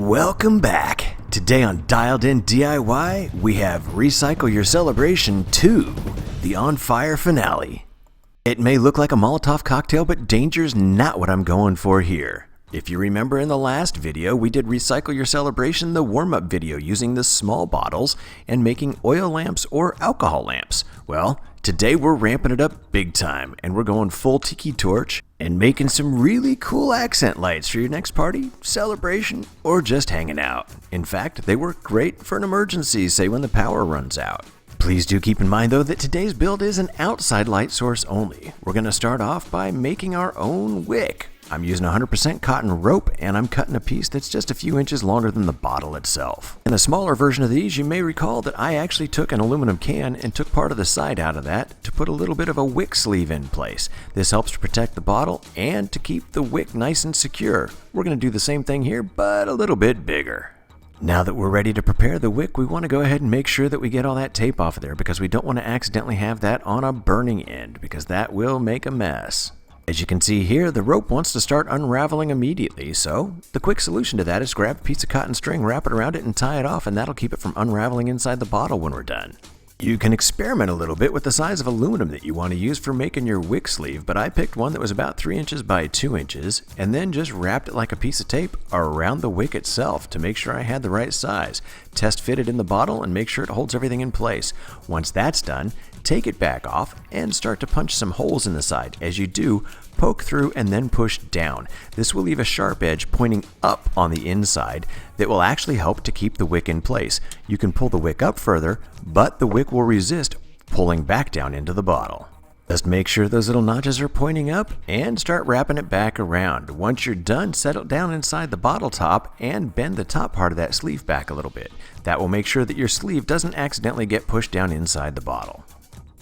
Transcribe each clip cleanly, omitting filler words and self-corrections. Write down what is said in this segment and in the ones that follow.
Welcome back. Today on Dialed In DIY, we have Recycle Your Celebration 2, the On Fire finale. It may look like a Molotov cocktail, but danger's not what I'm going for here. If you remember in the last video, we did Recycle Your Celebration, the warm-up video, using the small bottles and making oil lamps or alcohol lamps. Well, today we're ramping it up big time, and we're going full Tiki torch and making some really cool accent lights for your next party, celebration, or just hanging out. In fact, they work great for an emergency, say when the power runs out. Please do keep in mind though that today's build is an outside light source only. We're going to start off by making our own wick. I'm using 100% cotton rope, and I'm cutting a piece that's just a few inches longer than the bottle itself. In the smaller version of these, you may recall that I actually took an aluminum can and took part of the side out of that to put a little bit of a wick sleeve in place. This helps to protect the bottle and to keep the wick nice and secure. We're going to do the same thing here, but a little bit bigger. Now that we're ready to prepare the wick, we want to go ahead and make sure that we get all that tape off of there, because we don't want to accidentally have that on a burning end, because that will make a mess. As you can see here, the rope wants to start unraveling immediately, so the quick solution to that is grab a piece of cotton string, wrap it around it, and tie it off, and that'll keep it from unraveling inside the bottle when we're done. You can experiment a little bit with the size of aluminum that you want to use for making your wick sleeve, but I picked one that was about 3 inches by 2 inches, and then just wrapped it like a piece of tape around the wick itself to make sure I had the right size. Test fit it in the bottle and make sure it holds everything in place. Once that's done, take it back off and start to punch some holes in the side. As you do, poke through and then push down. This will leave a sharp edge pointing up on the inside that will actually help to keep the wick in place. You can pull the wick up further, but the wick will resist pulling back down into the bottle. Just make sure those little notches are pointing up and start wrapping it back around. Once you're done, settle down inside the bottle top and bend the top part of that sleeve back a little bit. That will make sure that your sleeve doesn't accidentally get pushed down inside the bottle.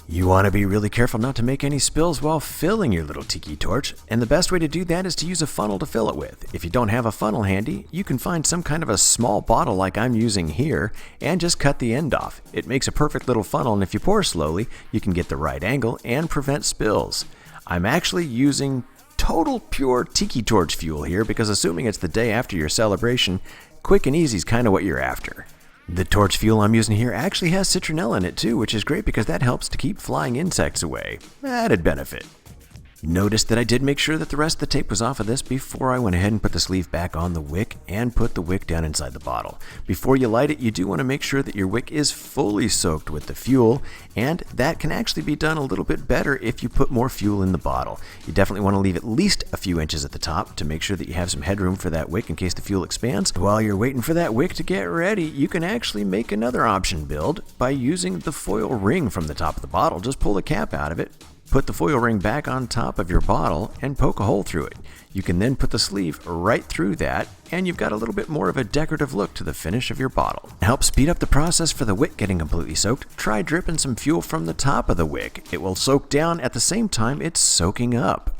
You want to be really careful not to make any spills while filling your little tiki torch, and the best way to do that is to use a funnel to fill it with. If you don't have a funnel handy, you can find some kind of a small bottle like I'm using here and just cut the end off. It makes a perfect little funnel, and if you pour slowly, you can get the right angle and prevent spills. I'm actually using total pure tiki torch fuel here because, assuming it's the day after your celebration, quick and easy is kind of what you're after. The torch fuel I'm using here actually has citronella in it too, which is great because that helps to keep flying insects away. Added benefit. Notice that I did make sure that the rest of the tape was off of this before I went ahead and put the sleeve back on the wick and put the wick down inside the bottle. Before you light it, you do want to make sure that your wick is fully soaked with the fuel, and that can actually be done a little bit better if you put more fuel in the bottle. You definitely want to leave at least a few inches at the top to make sure that you have some headroom for that wick in case the fuel expands. While you're waiting for that wick to get ready, you can actually make another option build by using the foil ring from the top of the bottle. Just pull the cap out of it, put the foil ring back on top of your bottle, and poke a hole through it. You can then put the sleeve right through that, and you've got a little bit more of a decorative look to the finish of your bottle. To help speed up the process for the wick getting completely soaked, try dripping some fuel from the top of the wick. It will soak down at the same time it's soaking up.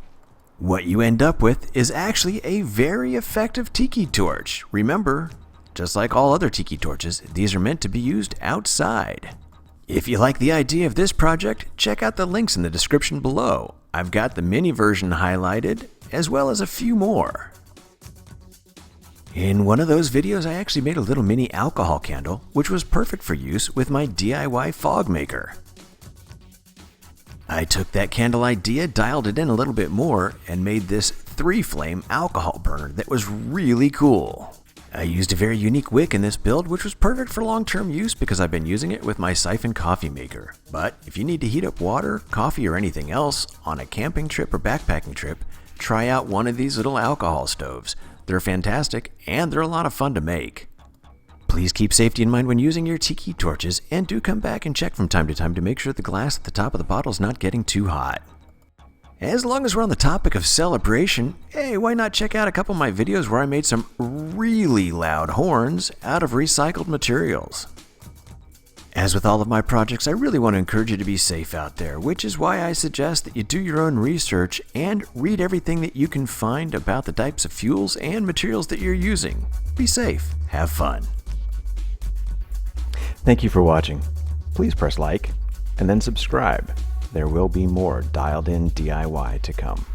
What you end up with is actually a very effective tiki torch. Remember, just like all other tiki torches, these are meant to be used outside. If you like the idea of this project, check out the links in the description below. I've got the mini version highlighted, as well as a few more. In one of those videos, I actually made a little mini alcohol candle, which was perfect for use with my DIY fog maker. I took that candle idea, dialed it in a little bit more, and made this 3-flame alcohol burner that was really cool. I used a very unique wick in this build, which was perfect for long-term use because I've been using it with my siphon coffee maker. But if you need to heat up water, coffee, or anything else on a camping trip or backpacking trip, try out one of these little alcohol stoves. They're fantastic, and they're a lot of fun to make. Please keep safety in mind when using your tiki torches, and do come back and check from time to time to make sure the glass at the top of the bottle is not getting too hot. As long as we're on the topic of celebration, hey, why not check out a couple of my videos where I made some really loud horns out of recycled materials. As with all of my projects, I really want to encourage you to be safe out there, which is why I suggest that you do your own research and read everything that you can find about the types of fuels and materials that you're using. Be safe, have fun. Thank you for watching. Please press like and then subscribe. There will be more Dialed In DIY to come.